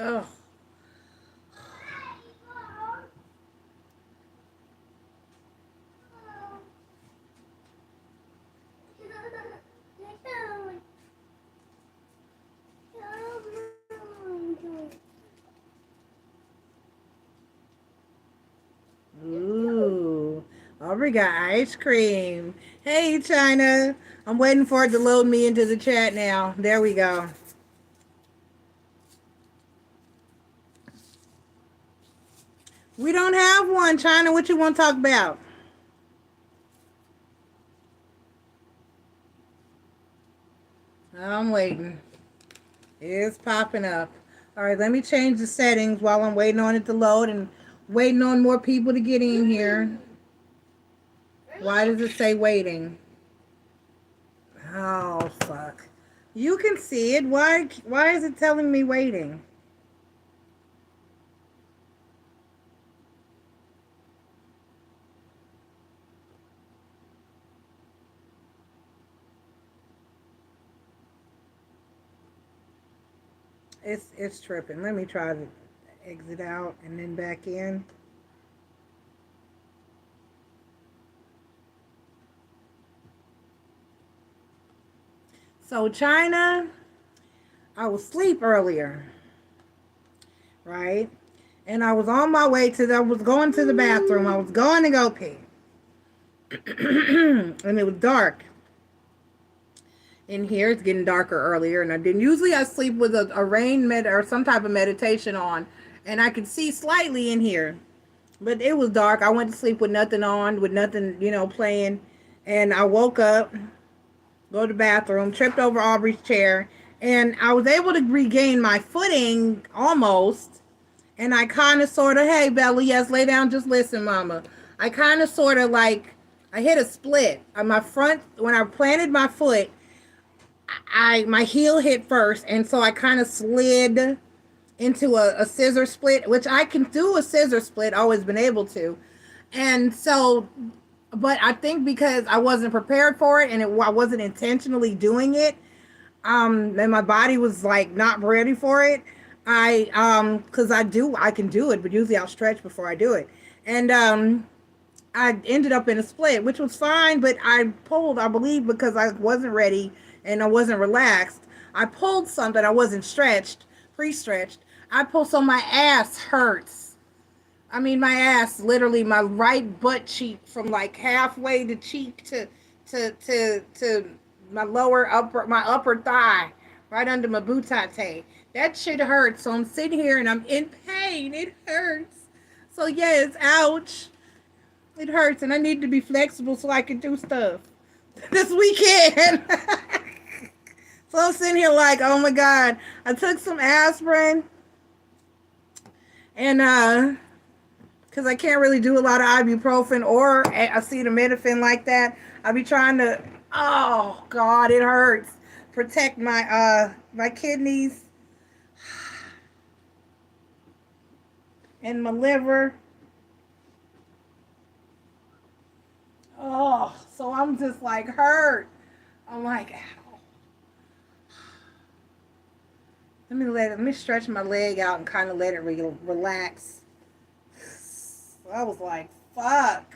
Oh. Ooh. Aubrey got ice cream. Hey, China. I'm waiting for it to load me into the chat now. There we go. We don't have one, China. What you want to talk about? I'm waiting. It's popping up. All right, let me change the settings while I'm waiting on it to load and waiting on more people to get in here. Why does it say waiting? Oh, fuck. You can see it. Why is it telling me waiting? It's tripping. Let me try to exit out and then back in. So China, I was asleep earlier, right? And I was on my way I was going to the bathroom. I was going to go pee. And it was dark in here. It's getting darker earlier, and I didn't. Usually I sleep with a rain or some type of meditation on, and I could see slightly in here. But it was dark. I went to sleep with nothing on, with nothing, playing. And I woke up, go to the bathroom, tripped over Aubrey's chair, and I was able to regain my footing almost. And I kind of sort of, hey, Bella, yes, lay down, just listen, mama. I kind of sort of like, I hit a split. On my front, when I planted my foot, my heel hit first, and so I kind of slid into a scissor split, which I can do a scissor split, always been able to. And so, but I think because I wasn't prepared for it and I wasn't intentionally doing it, and my body was like not ready for it. Because I can do it, but usually I'll stretch before I do it. And I ended up in a split, which was fine, but I pulled, I believe, because I wasn't ready and I wasn't relaxed. I pulled something, I wasn't pre-stretched. I pulled so my ass hurts. I mean, my ass, literally, my right butt cheek from like halfway the cheek to my my upper thigh, right under my butate. That shit hurts. So I'm sitting here and I'm in pain. It hurts. So yes, ouch. It hurts, and I need to be flexible so I can do stuff this weekend. So I'm sitting here like, oh my God. I took some aspirin, and because I can't really do a lot of ibuprofen or acetaminophen like that. I be trying to, oh God, it hurts. Protect my kidneys and my liver. Oh, so I'm just like hurt. I'm like, ow. Let me stretch my leg out and kind of let it relax. I was like, fuck.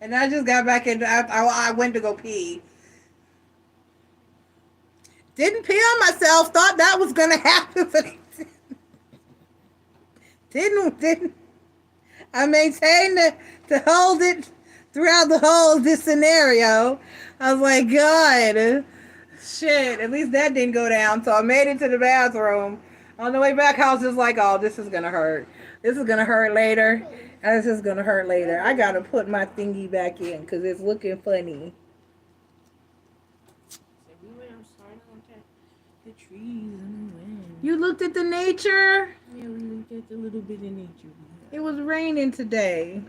And I just got back in. I went to go pee. Didn't pee on myself. Thought that was gonna happen, but didn't. I maintained to hold it throughout the whole this scenario. I was like, God, shit. At least that didn't go down. So I made it to the bathroom. On the way back, I was just like, oh, this is gonna hurt. This is gonna hurt later. This is gonna hurt later. I gotta put my thingy back in because it's looking funny. The trees and the wind. You looked at the nature? Yeah, we looked at the little bit of nature. It was raining today.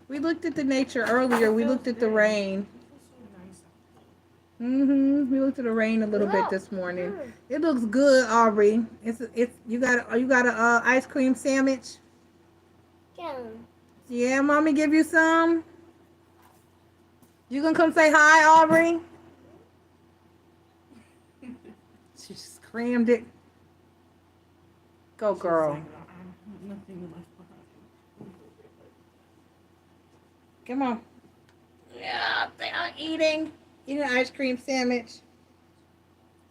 We looked at the nature earlier. We looked at the rain. We looked at the rain a little bit this morning. It looks good, Aubrey. It's you got a ice cream sandwich? Yeah. Yeah, mommy give you some? You gonna come say hi, Aubrey? She just crammed it. Go, girl. Nothing left behind. Come on. Yeah, they are eating an ice cream sandwich.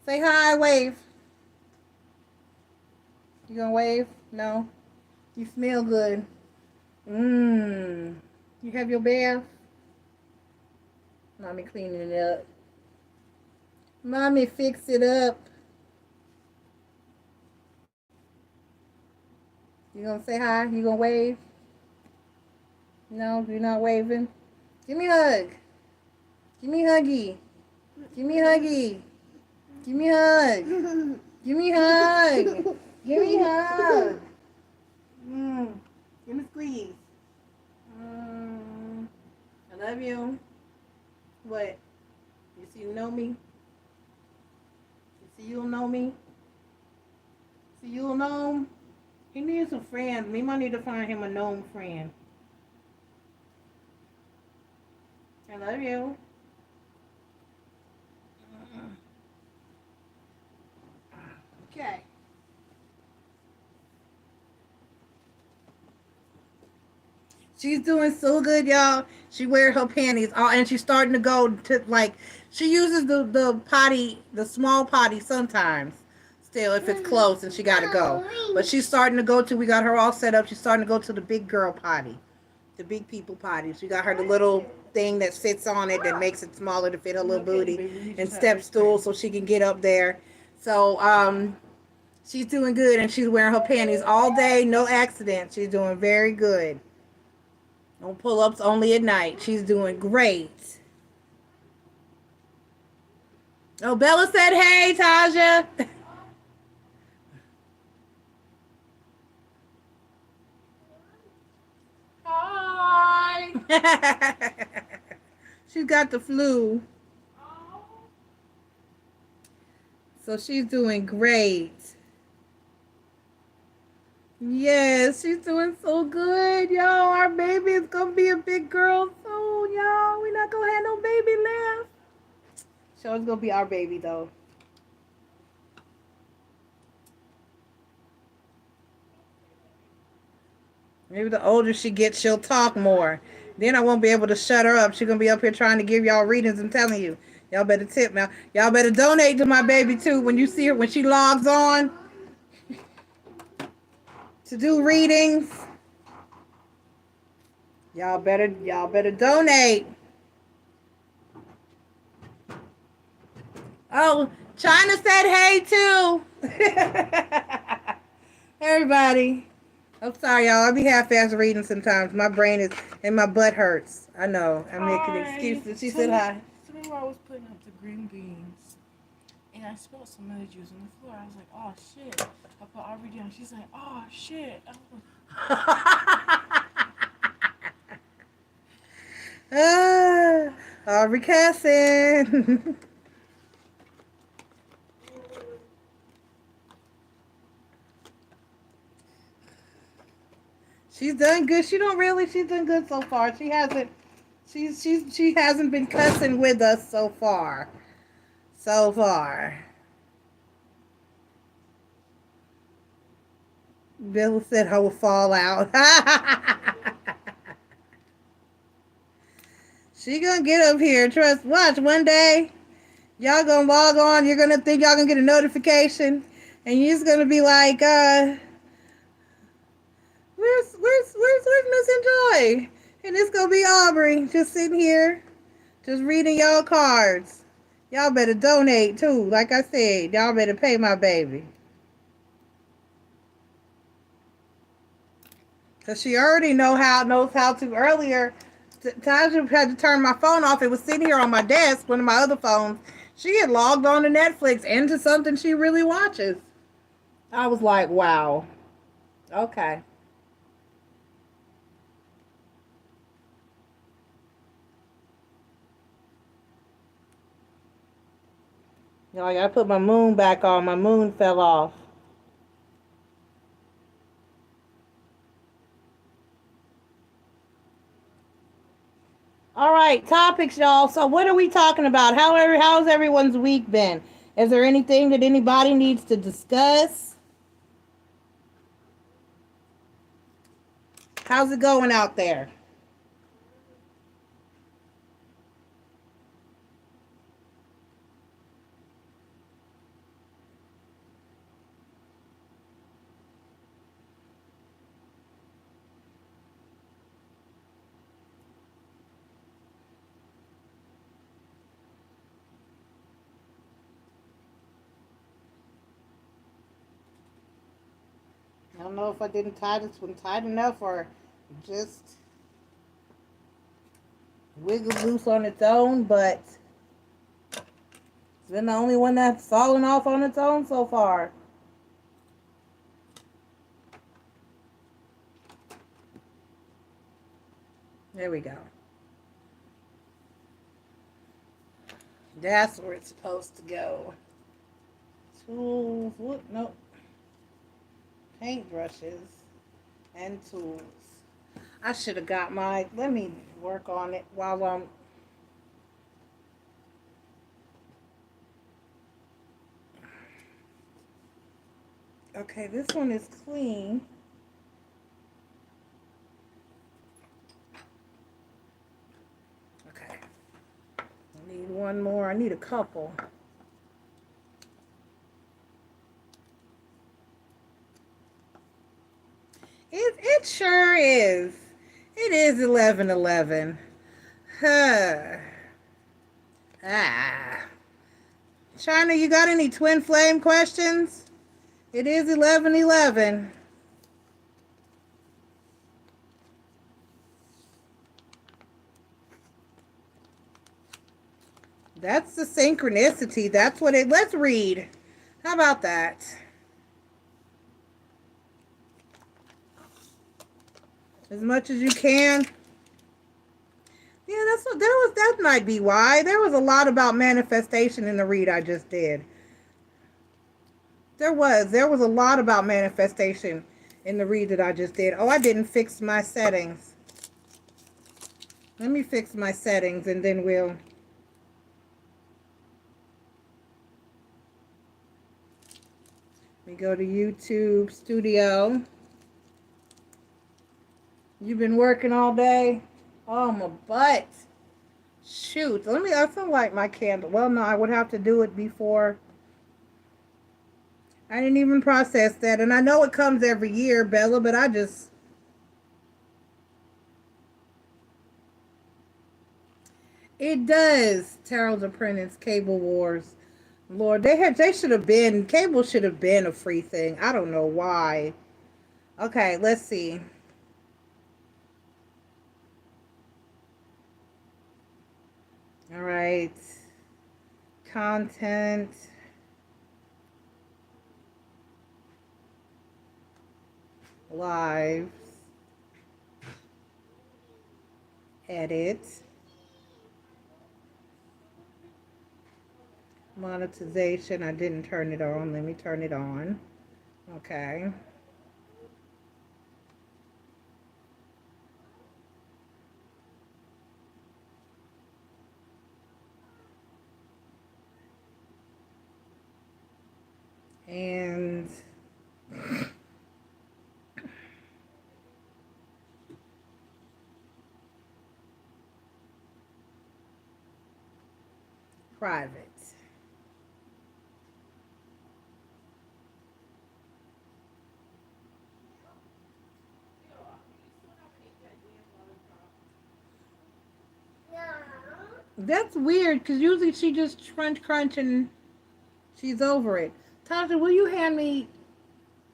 Say hi, wave. You gonna wave? No. You smell good. Mmm. You have your bath? Mommy cleaning it up. Mommy fix it up. You gonna say hi? You gonna wave? No, you're not waving. Give me a hug. Give me a huggy. Give me a huggy. Give me a hug. Give me a hug. Give me a hug. Give me a squeeze. I love you. What? You see you know me? You see you'll know me? See you'll know him? He needs some friends. We might need to find him a gnome friend. I love you. Okay. She's doing so good, y'all. She wears her panties, and she's starting to go to, like, she uses the potty, the small potty sometimes. Still, if it's close and she gotta go, but she's starting to go to. We got her all set up. She's starting to go to the big girl potty, the big people potty. She got her the little thing that sits on it that makes it smaller to fit her little booty, and step stool so she can get up there. So she's doing good, and she's wearing her panties all day, no accidents. She's doing very good. No pull-ups, only at night. She's doing great. Oh, Bella said, hey, Taja. Hi. She's got the flu. So she's doing great. Yes, she's doing so good, y'all. Our baby is gonna be a big girl soon, y'all. We're not gonna have no baby left. So it's gonna be our baby, though. Maybe the older she gets, she'll talk more. Then I won't be able to shut her up. She's gonna be up here trying to give y'all readings and telling you. Y'all better tip now. Y'all better donate to my baby too when you see her, when she logs on to do readings. Y'all better donate. Oh, China said hey too. Everybody. I'm sorry, y'all. I be half-ass reading sometimes. My brain is and my butt hurts. I know. I'm making excuses. She said hi. Today I was putting up the green beans, and I spilled some of the juice on the floor. I was like, oh shit. I put Aubrey down. She's like, oh shit. Aubrey cussing. She's done good. She's done good so far. She hasn't been cussing with us so far. So far. Bill said I will fall out. She gonna get up here. Watch one day. Y'all gonna log on. You're gonna think y'all gonna get a notification, and you're just gonna be like, where's MissNJoy? And it's gonna be Aubrey just sitting here, just reading y'all cards. Y'all better donate too. Like I said, y'all better pay my baby. Cause she already knows how to. Earlier, Taja had to turn my phone off. It was sitting here on my desk, one of my other phones. She had logged on to Netflix and to something she really watches. I was like, wow. Okay. You know, I gotta put my moon back on. My moon fell off. All right, topics, y'all. So what are we talking about? How's everyone's week been? Is there anything that anybody needs to discuss? How's it going out there? I don't know if I didn't tie this one tight enough or just wiggled loose on its own, but it's been the only one that's fallen off on its own so far. There we go. That's where it's supposed to go. Tools, what? Nope. Paintbrushes and tools. I should have got my, let me work on it while I'm, okay, this one is clean. Okay. I need one more. I need a couple. It sure is. It is 11:11. Huh. Ah. China, you got any twin flame questions? It is 11:11. That's the synchronicity. That's what it. Let's read. How about that? As much as you can. Yeah, that's what there was. That might be why there was a lot about manifestation in the read I just did. There was a lot about manifestation in the read that I just did. Oh, I didn't fix my settings. Let me fix my settings and then we'll. We go to YouTube Studio. You've been working all day? Oh, my butt. Shoot. I feel like my candle. Well, no, I would have to do it before. I didn't even process that. And I know it comes every year, Bella, but I just. It does. Tarot's Apprentice, Cable Wars. Lord, they should have been. Cable should have been a free thing. I don't know why. Okay, let's see. All right. Content. Lives. Edit. Monetization. I didn't turn it on. Let me turn it on. Okay. And private. That's weird because usually she just crunch and she's over it. Tasha, will you hand me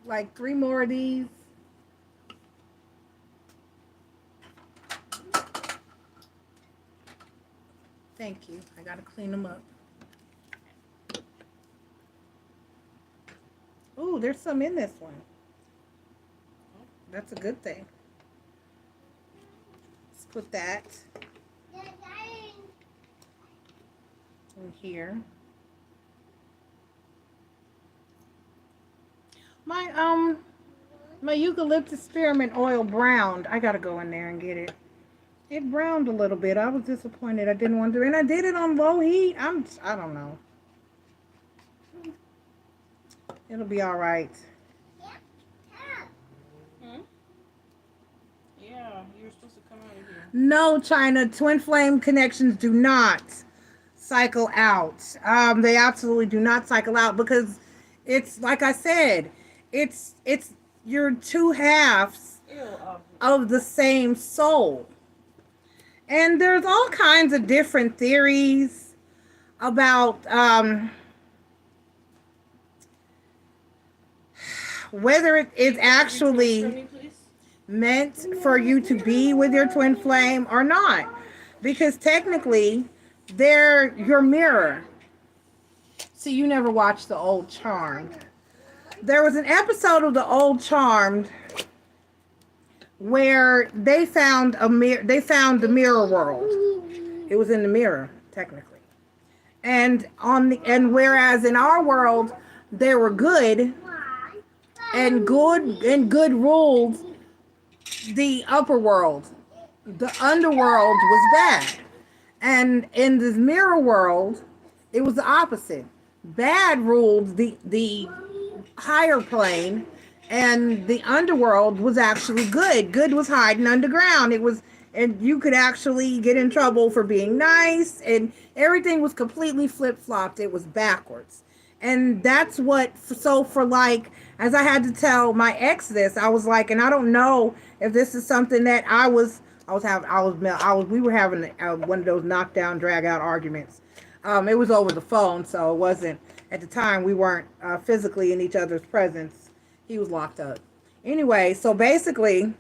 like 3 more of these? Thank you. I gotta clean them up. Ooh, there's some in this one. That's a good thing. Let's put that in here. My eucalyptus spearmint oil browned. I gotta go in there and get it. It browned a little bit. I was disappointed. I didn't want to, and I did it on low heat. I don't know. It'll be all right. Hmm? Yeah. No, China, twin flame connections do not cycle out. They absolutely do not cycle out because it's like I said, it's your two halves of the same soul. And there's all kinds of different theories about whether it is actually meant for you to be with your twin flame or not. Because technically, they're your mirror. See, you never watched The Old Charmed. There was an episode of The Old Charmed where they found they found the mirror world. It was in the mirror, technically. And whereas in our world they were good and good ruled the upper world. The underworld was bad. And in this mirror world, it was the opposite. Bad ruled the higher plane, and the underworld was actually good. Good was hiding underground. And you could actually get in trouble for being nice, and everything was completely flip-flopped. It was backwards. And that's what, so for like, as I had to tell my ex this, I was like, and I don't know if this is something that we were having one of those knockdown, drag out arguments. It was over the phone, so it wasn't, at the time, we weren't physically in each other's presence. He was locked up. Anyway, so basically,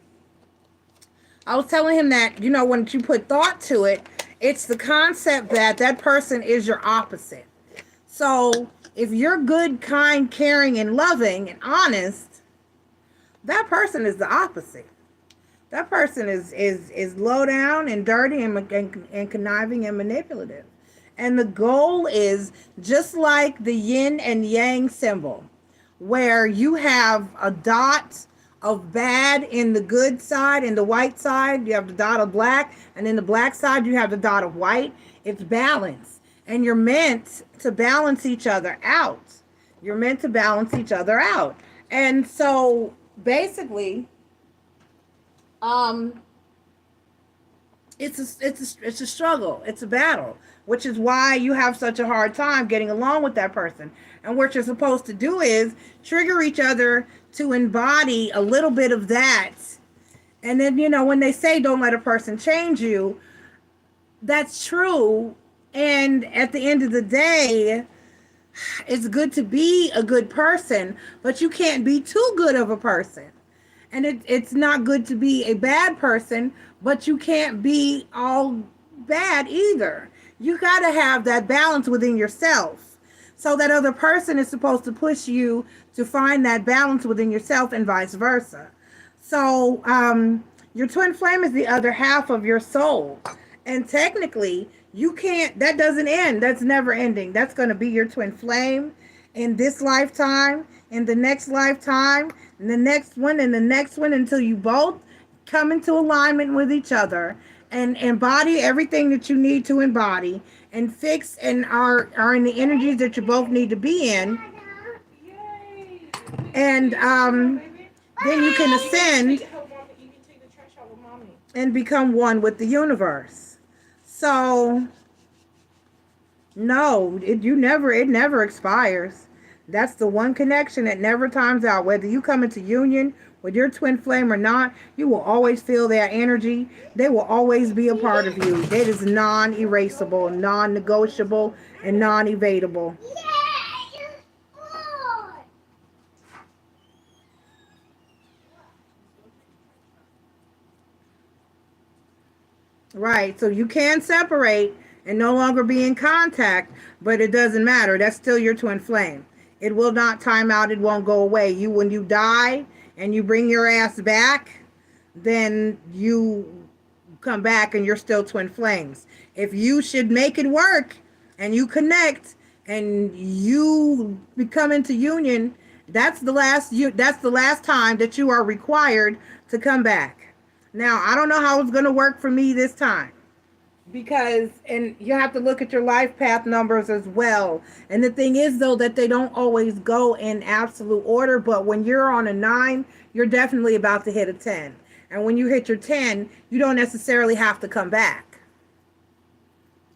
I was telling him that, when you put thought to it, it's the concept that that person is your opposite. So if you're good, kind, caring, and loving, and honest, that person is the opposite. That person is low down and dirty and conniving and manipulative. And the goal is just like the yin and yang symbol, where you have a dot of bad in the good side, in the white side, you have the dot of black, and in the black side, you have the dot of white. It's balance. And you're meant to balance each other out. You're meant to balance each other out. And so basically, it's a struggle. It's a battle, which is why you have such a hard time getting along with that person. And what you're supposed to do is trigger each other to embody a little bit of that. And then, when they say don't let a person change you, that's true. And at the end of the day, it's good to be a good person, but you can't be too good of a person. And it's not good to be a bad person, but you can't be all bad either. You got to have that balance within yourself. So that other person is supposed to push you to find that balance within yourself and vice versa. So your twin flame is the other half of your soul. And technically, you can't, that doesn't end. That's never ending. That's going to be your twin flame in this lifetime, in the next lifetime, in the next one, and the next one, until you both come into alignment with each other and embody everything that you need to embody and fix and are in the energies that you both need to be in. And then you can ascend and become one with the universe. So no, it never expires. That's the one connection that never times out. Whether you come into union with your twin flame or not, you will always feel their energy. They will always be a part of you. It is non-erasable, non-negotiable, and non-evadable. Right, so you can separate and no longer be in contact, but it doesn't matter. That's still your twin flame. It will not time out. It won't go away. When you die and you bring your ass back, then you come back and you're still twin flames. If you should make it work and you connect and you become into union, that's the last time that you are required to come back. Now, I don't know how it's going to work for me this time, because, and you have to look at your life path numbers as well. And the thing is, though, that they don't always go in absolute order, but when you're on a 9, you're definitely about to hit a 10. And when you hit your 10, you don't necessarily have to come back.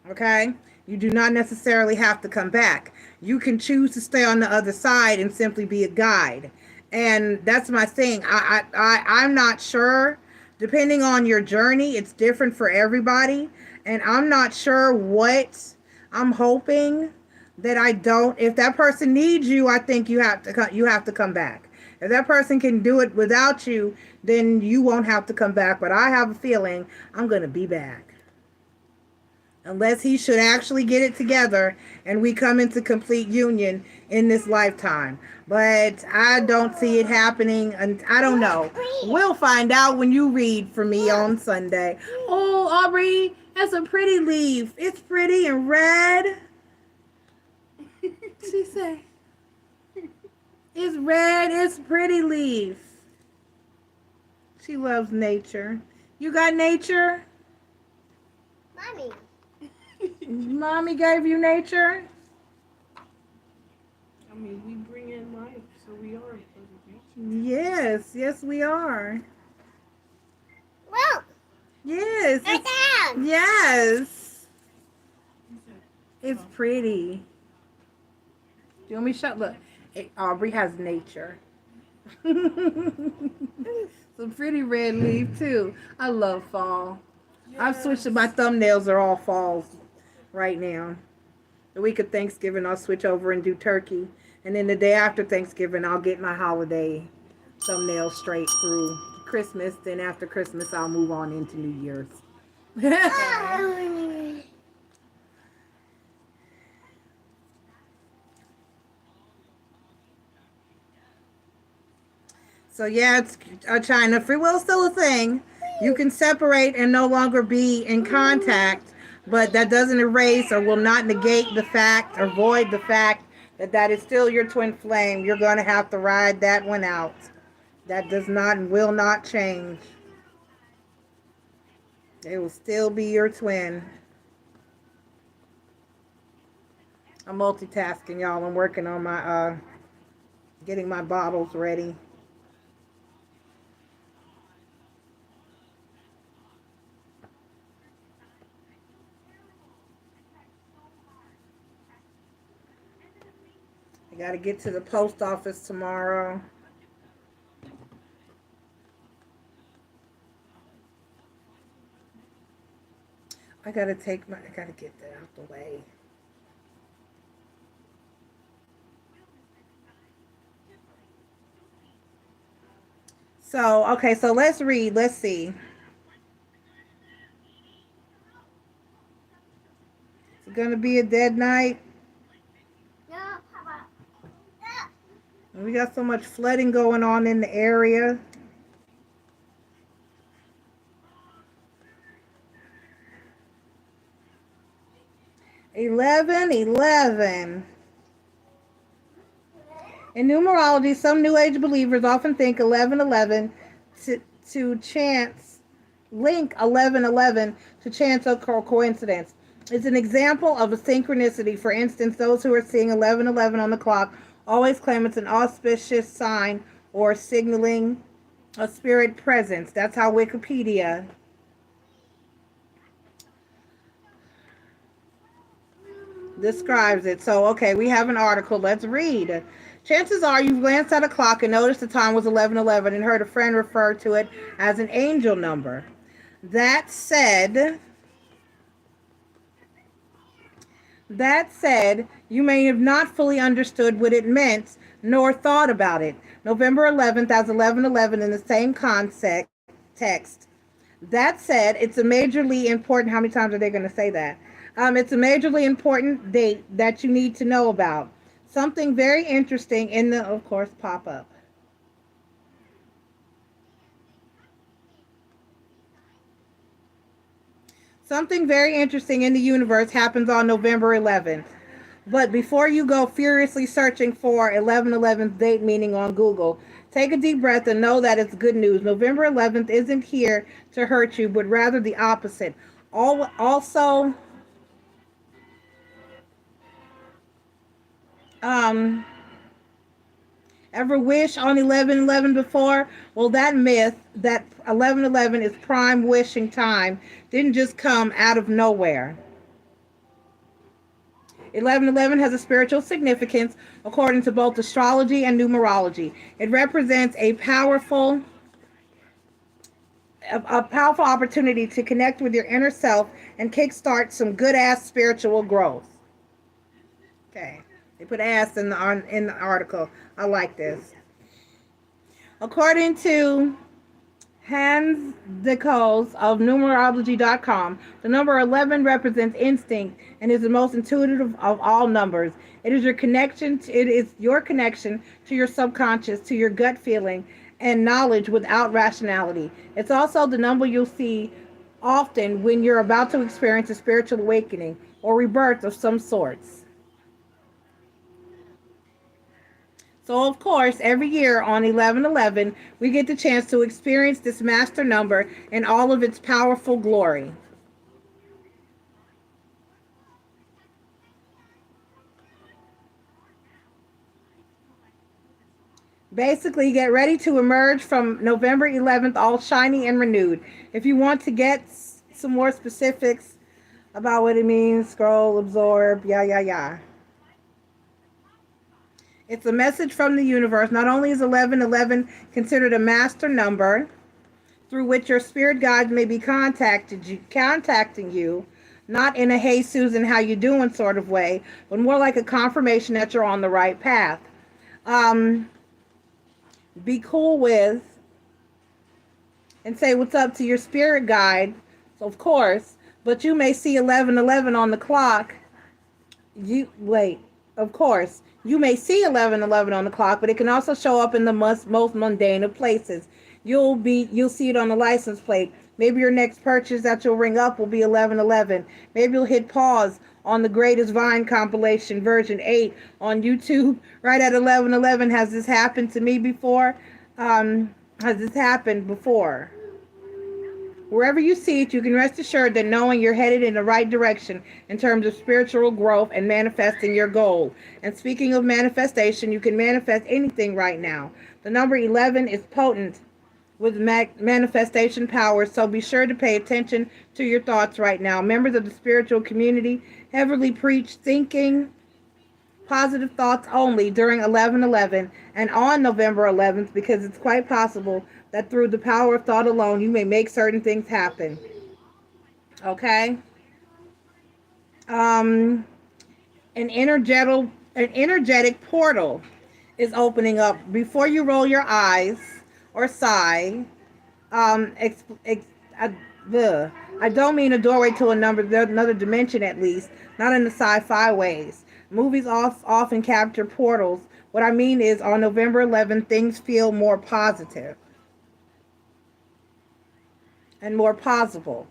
Okay? You do not necessarily have to come back. You can choose to stay on the other side and simply be a guide. And that's my thing. I'm not sure. Depending on your journey, it's different for everybody. And I'm not sure what I'm hoping that I don't. If that person needs you, I think you have to come back. If that person can do it without you, then you won't have to come back. But I have a feeling I'm going to be back. Unless he should actually get it together and we come into complete union in this lifetime. But I don't see it happening, and I don't know. We'll find out when you read for me on Sunday. Oh, Aubrey, that's a pretty leaf. It's pretty and red. She say, it's red, it's pretty leaf. She loves nature. You got nature? Mommy. Mommy gave you nature? I mean, we bring in life, so we are a part of nature. Yes, yes we are. Look. Yes. Right down. Yes. It's pretty. Do you want me to show? Look, Aubrey has nature. Some pretty red leaf too. I love fall. Yes. I've switched to my thumbnails are all falls right now. The week of Thanksgiving I'll switch over and do turkey. And then the day after Thanksgiving I'll get my holiday thumbnails straight through Christmas. Then after Christmas I'll move on into New Year's. So yeah, it's China. Free will is still a thing. You can separate and no longer be in contact, but that doesn't erase or will not negate the fact or void the fact that that is still your twin flame. You're going to have to ride that one out. That does not and will not change. It will still be your twin. I'm multitasking, y'all. I'm working on my getting my bottles ready. I got to get to the post office tomorrow. I got to get that out the way. So, okay, so let's read. Let's see. It's going to be a dead night. No, Papa. We got so much flooding going on in the area. In numerology, some New Age believers often think 1111 to chance, link 1111 to chance or coincidence. It's an example of a synchronicity. For instance, those who are seeing 1111 on the clock always claim it's an auspicious sign or signaling a spirit presence. That's how Wikipedia describes it. So, okay, we have an article. Let's read. Chances are you've glanced at a clock and noticed the time was 11:11 and heard a friend refer to it as an angel number. That said, you may have not fully understood what it meant nor thought about it. November 11th as 11:11 in the same text. That said, it's a majorly important, how many times are they going to say that? It's a majorly important date that you need to know about. Something very interesting in the, of course, pop-up. Something very interesting in the universe happens on November 11th. But before you go furiously searching for 11/11 date meaning on Google, take a deep breath and know that it's good news. November 11th isn't here to hurt you, but rather the opposite. Also, Ever wish on 1111 before? Well, that myth that 1111 is prime wishing time didn't just come out of nowhere. 1111 has a spiritual significance according to both astrology and numerology. It represents a powerful opportunity to connect with your inner self and kickstart some good ass spiritual growth. Okay, they put ass in the article. I like this. According to Hans Decos of numerology.com, the number 11 represents instinct and is the most intuitive of all numbers. It is your connection to your subconscious, to your gut feeling and knowledge without rationality. It's also the number you'll see often when you're about to experience a spiritual awakening or rebirth of some sorts. So, of course, every year on 11/11, we get the chance to experience this master number in all of its powerful glory. Basically, get ready to emerge from November 11th all shiny and renewed. If you want to get some more specifics about what it means, scroll, absorb, yeah. It's a message from the universe. Not only is 11/11 considered a master number through which your spirit guides may be contacting you, not in a "Hey Susan, how you doing" sort of way, but more like a confirmation that you're on the right path. Be cool with and say what's up to your spirit guide, so of course, but you may see 11/11 on the clock. Of course, you may see 11/11 on the clock, but it can also show up in the most mundane of places. You'll see it on the license plate. Maybe your next purchase that you'll ring up will be 11/11. Maybe you'll hit pause on the Greatest Vine compilation version 8 on YouTube right at 11/11. Has this happened to me before? Has this happened before? Wherever you see it, you can rest assured that knowing you're headed in the right direction in terms of spiritual growth and manifesting your goal. And speaking of manifestation, you can manifest anything right now. The number 11 is potent with manifestation powers, so be sure to pay attention to your thoughts right now. Members of the spiritual community heavily preach thinking positive thoughts only during 11/11 and on November 11th, because it's quite possible that through the power of thought alone, you may make certain things happen. Okay? An energetic portal is opening up. Before you roll your eyes or sigh, I don't mean a doorway to another dimension, at least, not in the sci-fi ways. Movies often capture portals. What I mean is, on November 11th, things feel more positive and more possible.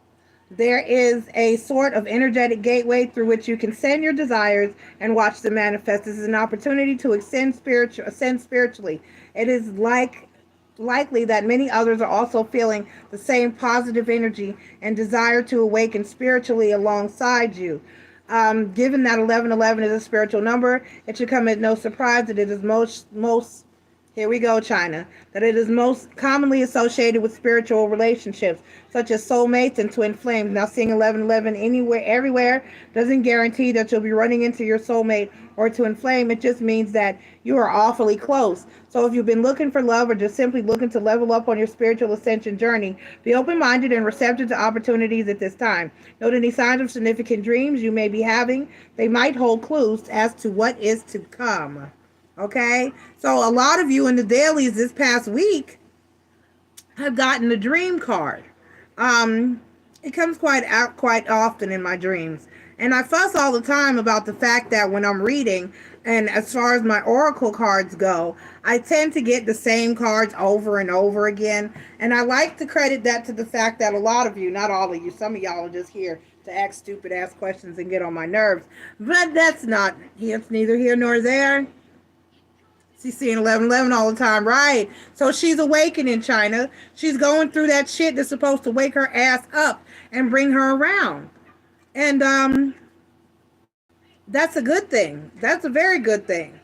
There is a sort of energetic gateway through which you can send your desires and watch them manifest. This is an opportunity to ascend spiritually. It is likely that many others are also feeling the same positive energy and desire to awaken spiritually alongside you. Given that 11/11 is a spiritual number, it should come as no surprise that it is here we go, China, that it is most commonly associated with spiritual relationships, such as soulmates and twin flames. Now, seeing 11/11 everywhere doesn't guarantee that you'll be running into your soulmate or twin flame. It just means that you are awfully close. So if you've been looking for love or just simply looking to level up on your spiritual ascension journey, be open-minded and receptive to opportunities at this time. Note any signs of significant dreams you may be having. They might hold clues as to what is to come. Okay, so a lot of you in the dailies this past week have gotten the dream card. It comes quite often in my dreams, and I fuss all the time about the fact that when I'm reading, and as far as my oracle cards go, I tend to get the same cards over and over again, and I like to credit that to the fact that a lot of you, not all of you, some of y'all are just here to ask stupid ass questions and get on my nerves, but it's neither here nor there. She's seeing 11/11 all the time, right? So she's awakening, China. She's going through that shit that's supposed to wake her ass up and bring her around. And that's a good thing. That's a very good thing.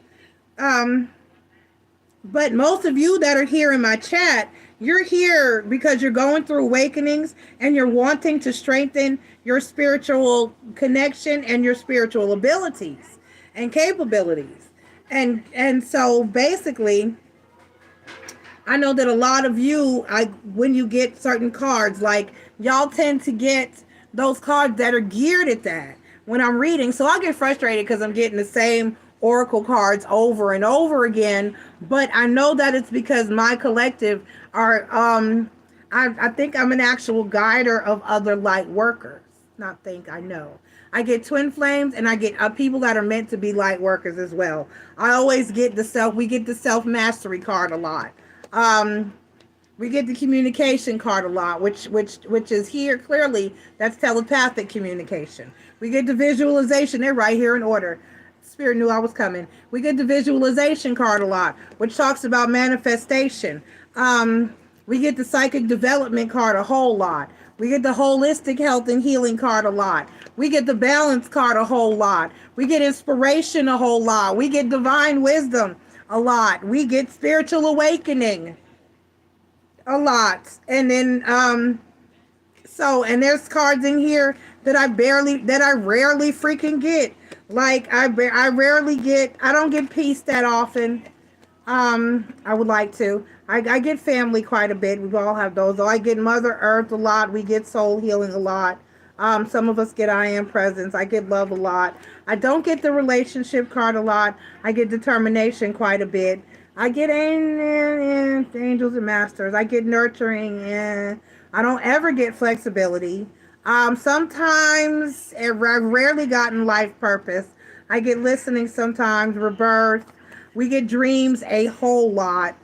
But most of you that are here in my chat, you're here because you're going through awakenings and you're wanting to strengthen your spiritual connection and your spiritual abilities and capabilities. And so basically, I know that a lot of you, when you get certain cards, like y'all tend to get those cards that are geared at that when I'm reading. So I get frustrated because I'm getting the same oracle cards over and over again. But I know that it's because my collective are, I think I'm an actual guider of other light workers. Not think, I know. I get twin flames and I get people that are meant to be light workers as well. I always get we get the self mastery card a lot. Um, we get the communication card a lot, which is here clearly. That's telepathic communication. We get the visualization. They're right here in order. Spirit knew I was coming. We get the visualization card a lot, which talks about manifestation. We get the psychic development card a whole lot. We get the holistic health and healing card a lot. We get the balance card a whole lot. We get inspiration a whole lot. We get divine wisdom a lot. We get spiritual awakening a lot. And then and there's cards in here that I rarely freaking get. Like I don't get peace that often. I would like to. I get family quite a bit. We all have those. I get Mother Earth a lot. We get soul healing a lot. Some of us get I am presence. I get love a lot. I don't get the relationship card a lot. I get determination quite a bit. I get angels and masters. I get nurturing, and I don't ever get flexibility. Sometimes I've rarely gotten life purpose. I get listening sometimes, rebirth. We get dreams a whole lot.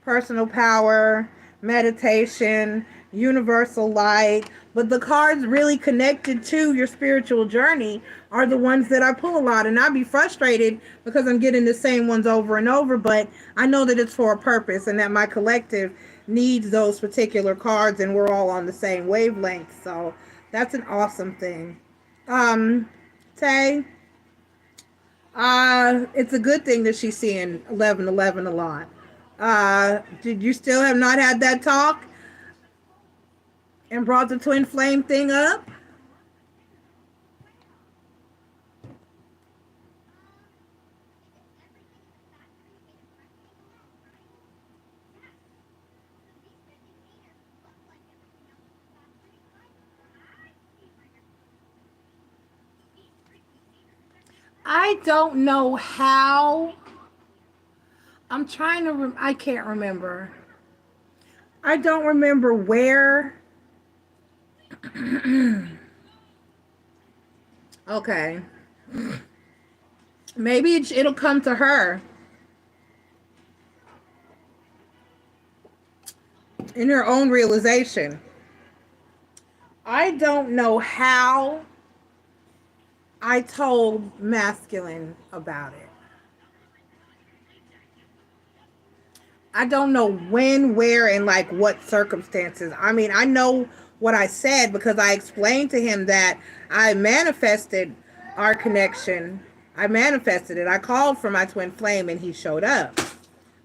Personal power, meditation, universal light. But the cards really connected to your spiritual journey are the ones that I pull a lot. And I'd be frustrated because I'm getting the same ones over and over. But I know that it's for a purpose and that my collective needs those particular cards and we're all on the same wavelength. So that's an awesome thing. Tay, it's a good thing that she's seeing 1111 a lot. Did you still have not had that talk and brought the twin flame thing up? I don't know how. I'm trying to, I can't remember. I don't remember where. Okay. Maybe it'll come to her in her own realization. I don't know how I told masculine about it. I don't know when, where, and like what circumstances. I mean, I know what I said because I explained to him that I manifested our connection. I manifested it. I called for my twin flame and he showed up.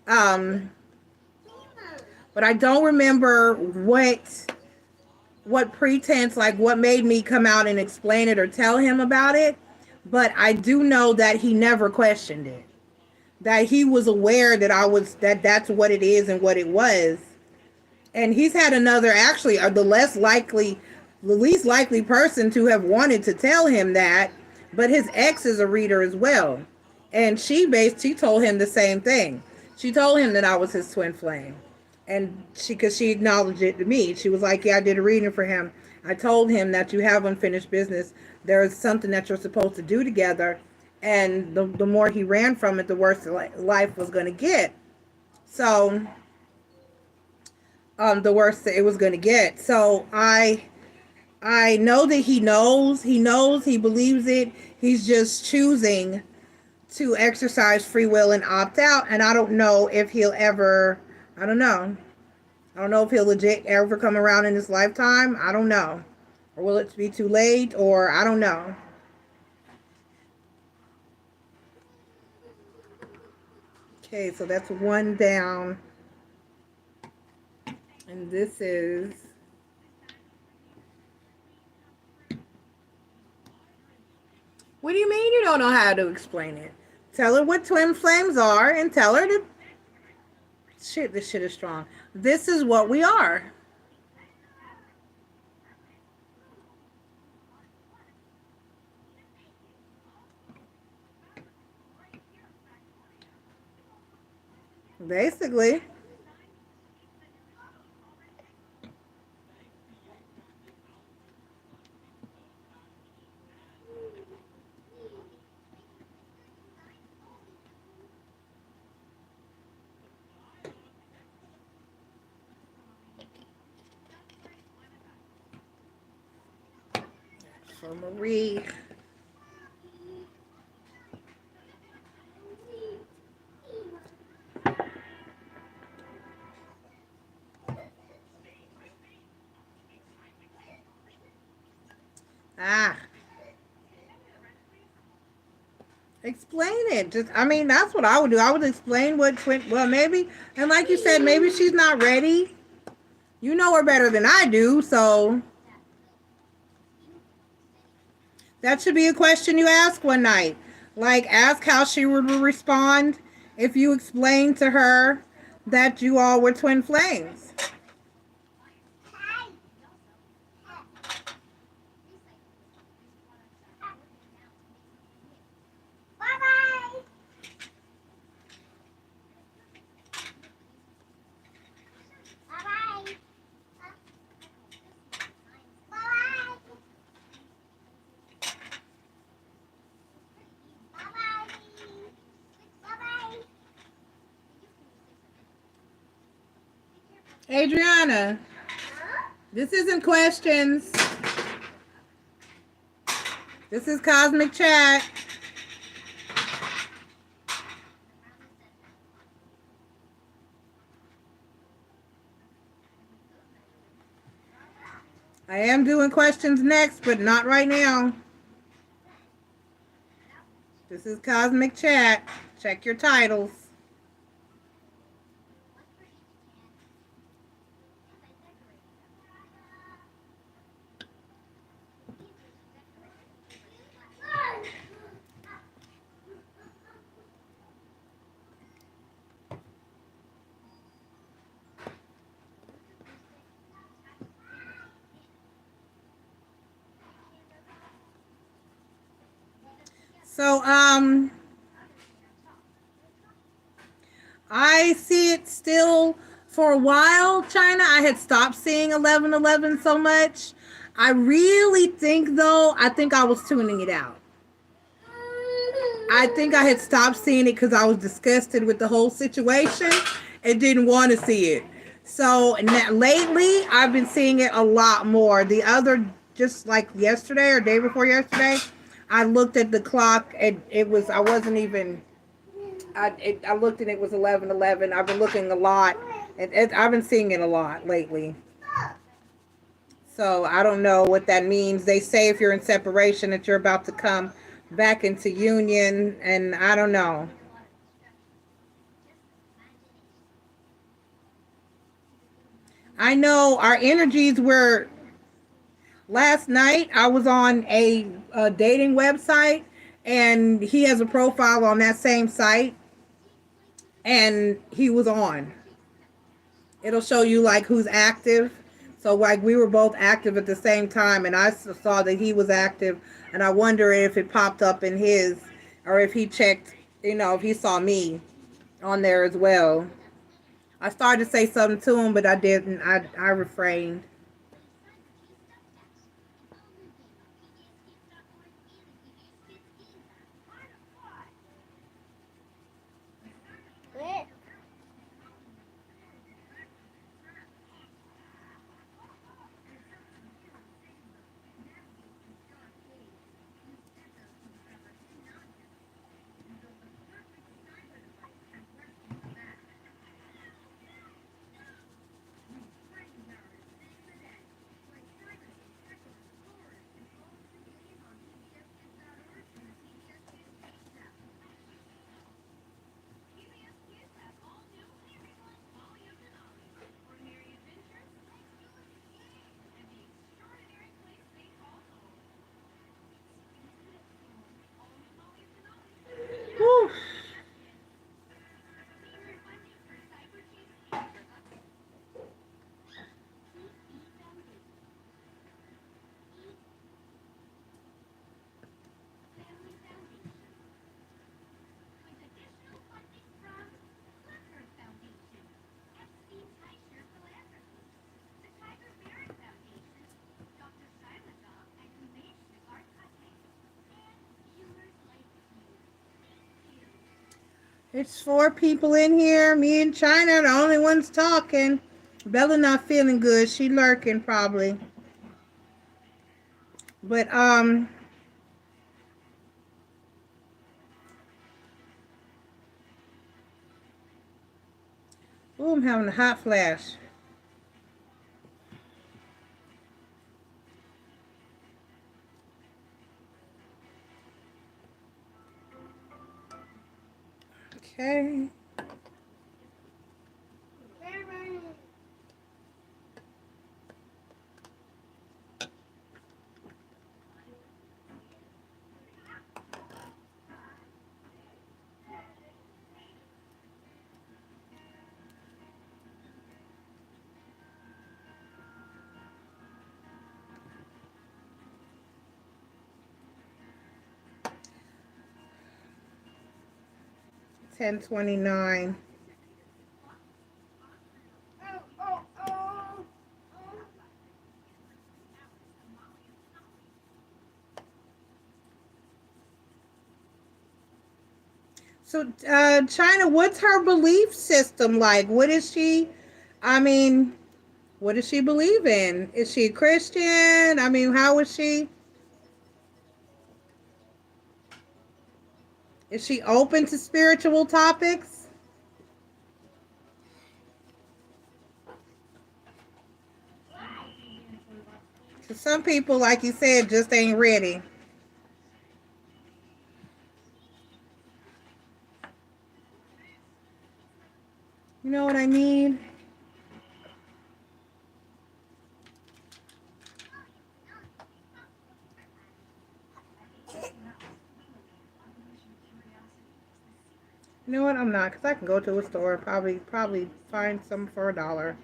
But I don't remember what pretense, like what made me come out and explain it or tell him about it. But I do know that he never questioned it. That he was aware that that's what it is and what it was. And he's had another, actually, the least likely person to have wanted to tell him that, but his ex is a reader as well. And she told him the same thing. She told him that I was his twin flame. And because she acknowledged it to me. She was like, yeah, I did a reading for him. I told him that you have unfinished business. There is something that you're supposed to do together. And the more he ran from it, the worse life was going to get. So, the worse it was going to get. So I know that he knows, he believes it. He's just choosing to exercise free will and opt out. And I don't know if he'll ever, I don't know if he'll legit ever come around in his lifetime. I don't know. Or will it be too late? Or I don't know. Okay, so that's one down. And this is... What do you mean you don't know how to explain it? Tell her what twin flames are and tell her to... Shit, this shit is strong. This is what we are. Basically. For Marie. Ah. Explain it. Just, I mean, that's what I would do. I would explain what twin... Well, maybe... And like you said, maybe she's not ready. You know her better than I do, so... That should be a question you ask one night. Like, ask how she would respond if you explained to her that you all were twin flames. Bye-bye. Bye-bye. Bye-bye. Bye-bye. Adriana, this isn't questions. This is Cosmic Chat. I am doing questions next, but not right now. This is Cosmic Chat. Check your titles. So, I see it still for a while, China. I had stopped seeing 1111 so much. I really think, though, I think I was tuning it out. I think I had stopped seeing it because I was disgusted with the whole situation and didn't want to see it. So lately, I've been seeing it a lot more. The other, just like yesterday or day before yesterday, I looked at the clock and it was, I wasn't even, I looked and it was 11:11. I've been looking a lot. I've been seeing it a lot lately. So I don't know what that means. They say if you're in separation that you're about to come back into union, and I don't know. I know our energies were... Last night I was on a dating website, and he has a profile on that same site, and he was on. It'll show you like who's active. So like we were both active at the same time, and I saw that he was active, and I wonder if it popped up in his, or if he checked, you know, if he saw me on there as well. I started to say something to him, but I didn't. I refrained. It's 4 people in here. Me and China are the only ones talking. Bella not feeling good. She lurking probably. But ooh, I'm having a hot flash. Okay. $10.29. So, China, what's her belief system like? What is she? I mean, what does she believe in? Is she a Christian? I mean, how is she? Is she open to spiritual topics? Because some people, like you said, just ain't ready. You know what I mean? You know what? I'm not, because I can go to a store and probably find some for $1.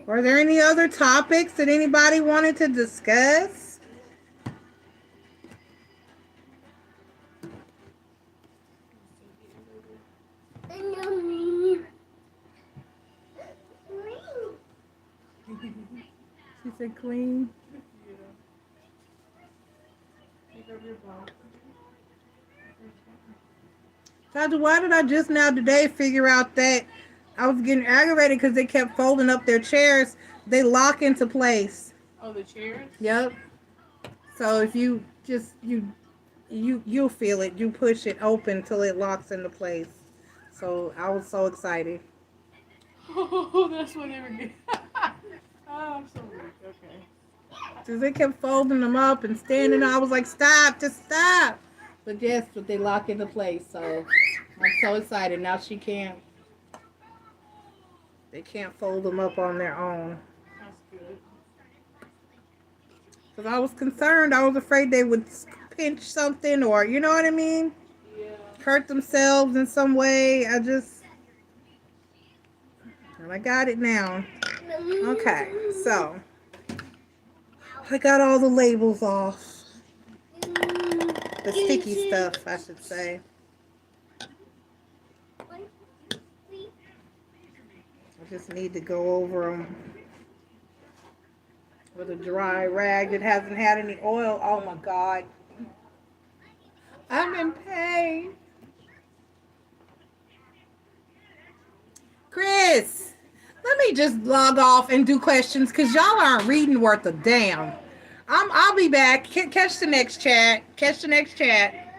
Were there any other topics that anybody wanted to discuss? She said clean. Dr. Why did I just now today figure out that I was getting aggravated because they kept folding up their chairs? They lock into place. Oh, the chairs? Yep. So if you just you'll feel it. You push it open till it locks into place. So I was so excited. Oh, that's what they were getting. Oh, I'm so weak. Okay. Because they kept folding them up and standing. I was like, stop, just stop. But yes, but they lock into place. So I'm so excited. Now they can't fold them up on their own. That's good. Because I was concerned. I was afraid they would pinch something or, you know what I mean? Yeah. Hurt themselves in some way. And I got it now. Okay, so I got all the labels off. The sticky stuff, I should say. I just need to go over them. with a dry rag that hasn't had any oil. Oh my God. I'm in pain. Chris, let me just log off and do questions because y'all aren't reading worth a damn. I'll be back. Catch the next chat. Catch the next chat.